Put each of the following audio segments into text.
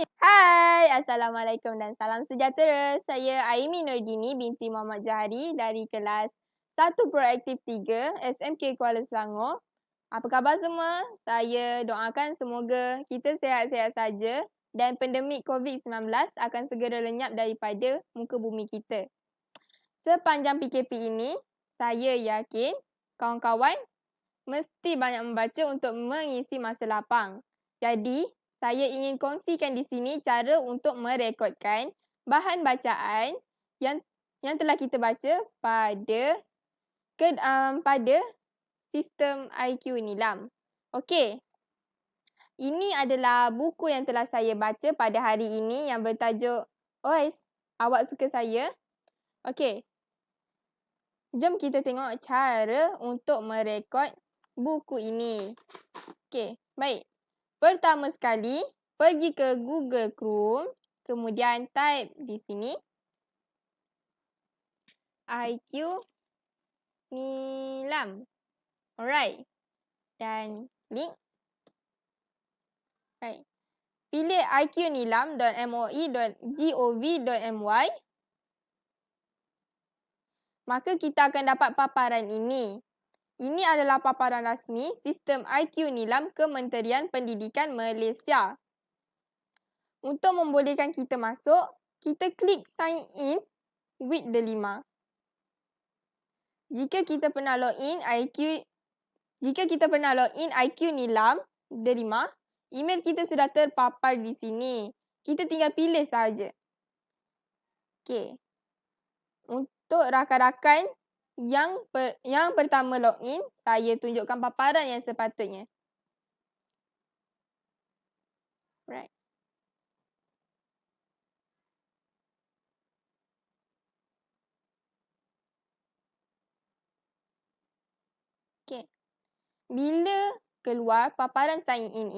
Hai, Assalamualaikum dan salam sejahtera. Saya Aimi Nordini binti Muhammad Jahari dari kelas 1 Proaktif 3 SMK Kuala Selangor. Apa khabar semua? Saya doakan semoga kita sihat-sihat saja dan pandemik COVID-19 akan segera lenyap daripada muka bumi kita. Sepanjang PKP ini, saya yakin kawan-kawan mesti banyak membaca untuk mengisi masa lapang. Jadi, saya ingin kongsikan di sini cara untuk merekodkan bahan bacaan yang telah kita baca pada sistem IQ Nilam. Okey. Ini adalah buku yang telah saya baca pada hari ini yang bertajuk "Ois, awak suka saya?" Okey. Jom kita tengok cara untuk merekod buku ini. Okey, baik. Pertama sekali, pergi ke Google Chrome, kemudian type di sini IQ Nilam. Alright. Dan link. Right. Pilih iqnilam.moi.gov.my. Maka kita akan dapat paparan ini. Ini adalah paparan rasmi sistem IQ Nilam Kementerian Pendidikan Malaysia. Untuk membolehkan kita masuk, kita klik sign in with Delima. Jika kita pernah login IQ Nilam Delima, email kita sudah terpapar di sini. Kita tinggal pilih sahaja. Okey. Untuk rakan-rakan yang pertama login, saya tunjukkan paparan yang sepatutnya. Right. Okey. Bila keluar paparan sign in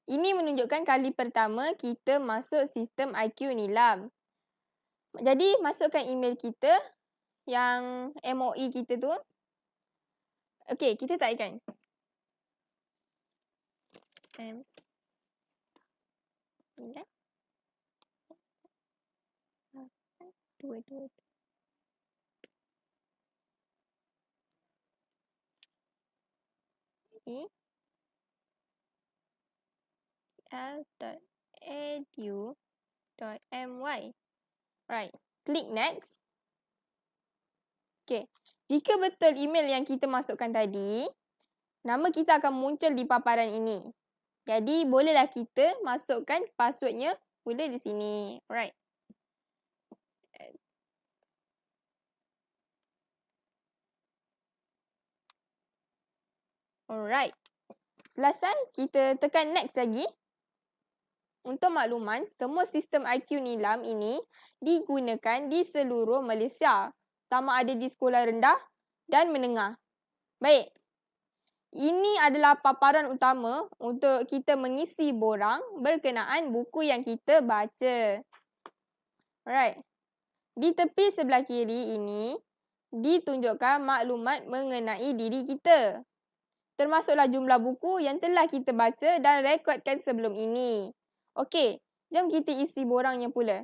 ini menunjukkan kali pertama kita masuk sistem IQ Nilam. Jadi, masukkan email kita yang MOE kita tu. Okey, kita typekan. l.edu.my. Right. Klik next. Okey. Jika betul email yang kita masukkan tadi, nama kita akan muncul di paparan ini. Jadi, bolehlah kita masukkan passwordnya mula di sini. Alright. Alright. Selesai, kita tekan next lagi. Untuk makluman, semua sistem IQ Nilam ini digunakan di seluruh Malaysia, sama ada di sekolah rendah dan menengah. Baik. Ini adalah paparan utama untuk kita mengisi borang berkenaan buku yang kita baca. Alright. Di tepi sebelah kiri ini, ditunjukkan maklumat mengenai diri kita. Termasuklah jumlah buku yang telah kita baca dan rekodkan sebelum ini. Okey, jom kita isi borangnya pula.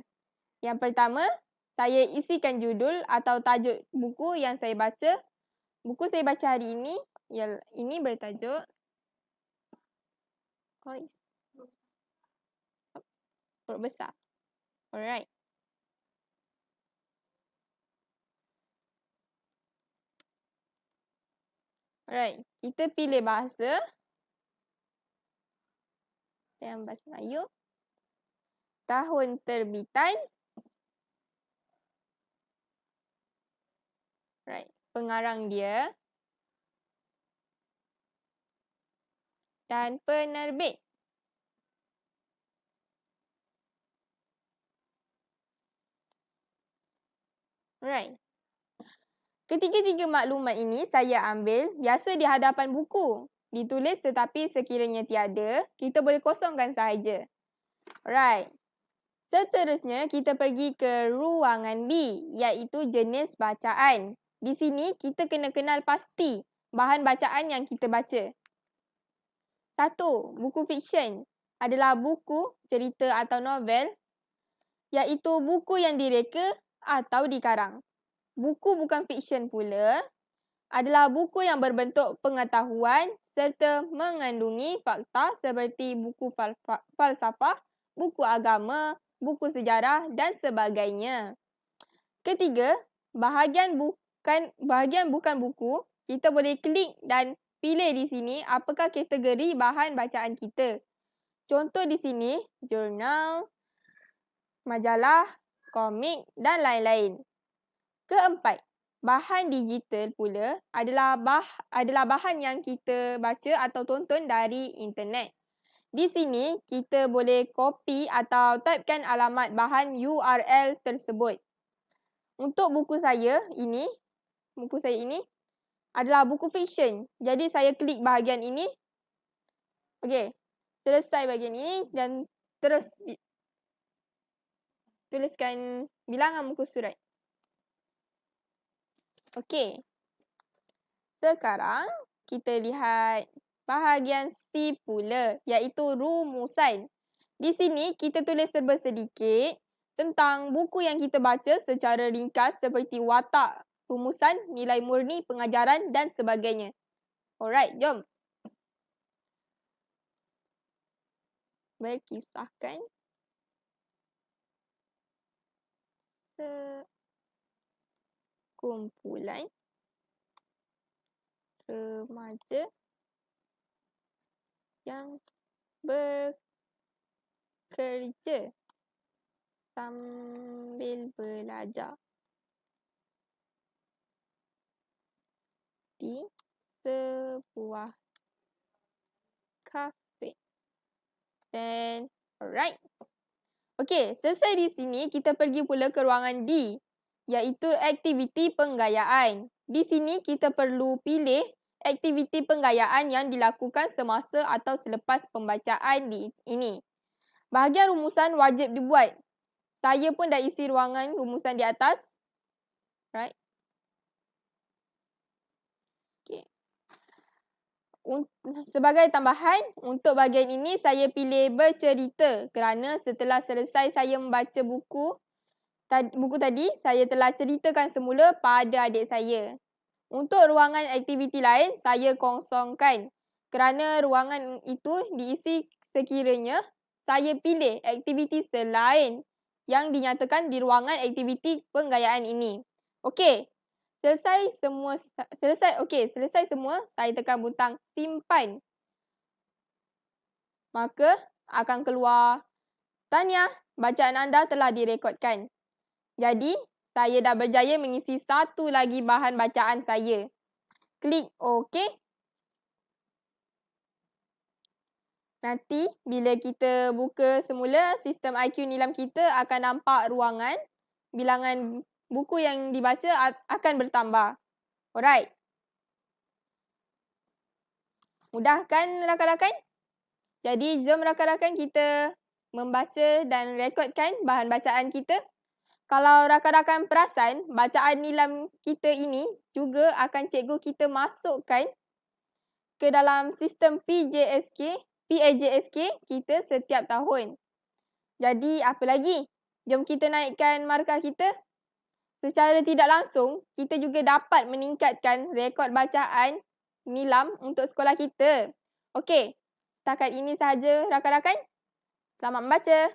Yang pertama, saya isikan judul atau tajuk buku yang saya baca. Buku saya baca hari ini, ini bertajuk Perut Besar. Alright. Alright, kita pilih bahasa. Yang bahasa Melayu. Tahun terbitan. Right. Pengarang dia. Dan penerbit. Right. Ketiga-tiga maklumat ini saya ambil biasa di hadapan buku. Ditulis tetapi sekiranya tiada, kita boleh kosongkan sahaja. Alright. Seterusnya, kita pergi ke ruangan B, iaitu jenis bacaan. Di sini, kita kena kenal pasti bahan bacaan yang kita baca. 1. Buku fiksyen. adalah buku, cerita atau novel, iaitu buku yang direka atau dikarang. Buku bukan fiksyen pula adalah buku yang berbentuk pengetahuan serta mengandungi fakta seperti buku falsafah, buku agama, buku sejarah dan sebagainya. Ketiga, bahagian bukan buku, kita boleh klik dan pilih di sini apakah kategori bahan bacaan kita. Contoh di sini, jurnal, majalah, komik dan lain-lain. Keempat, bahan digital pula adalah bahan yang kita baca atau tonton dari internet. Di sini, kita boleh copy atau typekan alamat bahan URL tersebut. Untuk buku saya ini adalah buku fiksyen. Jadi, saya klik bahagian ini. Okey, selesai bahagian ini dan terus tuliskan bilangan muka surat. Okey. Sekarang kita lihat bahagian C pula, iaitu rumusan. Di sini kita tulis serba sedikit tentang buku yang kita baca secara ringkas seperti watak, rumusan, nilai murni, pengajaran dan sebagainya. Alright, jom. Berkisahkan sekumpulan remaja yang bekerja sambil belajar di sebuah kafe. Dan alright. Okey, selesai di sini kita pergi pula ke ruangan D, iaitu aktiviti penggayaan. Di sini kita perlu pilih aktiviti penggayaan yang dilakukan semasa atau selepas pembacaan ini. Bahagian rumusan wajib dibuat. Saya pun dah isi ruangan rumusan di atas. Right. Okay. Sebagai tambahan, untuk bahagian ini saya pilih bercerita kerana setelah selesai saya membaca buku tadi, saya telah ceritakan semula pada adik saya. Untuk ruangan aktiviti lain, saya kosongkan kerana ruangan itu diisi sekiranya saya pilih aktiviti selain yang dinyatakan di ruangan aktiviti penggayaan ini. Okey, selesai semua, saya tekan butang simpan. Maka akan keluar, tahniah, bacaan anda telah direkodkan. Jadi, saya dah berjaya mengisi satu lagi bahan bacaan saya. Klik OK. Nanti, bila kita buka semula, sistem IQ Nilam kita akan nampak ruangan. Bilangan buku yang dibaca akan bertambah. Alright. Mudah kan rakan-rakan? Jadi, jom rakan-rakan kita membaca dan rekodkan bahan bacaan kita. Kalau rakan-rakan perasan, bacaan nilam kita ini juga akan cikgu kita masukkan ke dalam sistem PAJSK kita setiap tahun. Jadi, apa lagi? Jom kita naikkan markah kita. Secara tidak langsung, kita juga dapat meningkatkan rekod bacaan nilam untuk sekolah kita. Okey, setakat ini sahaja rakan-rakan. Selamat membaca.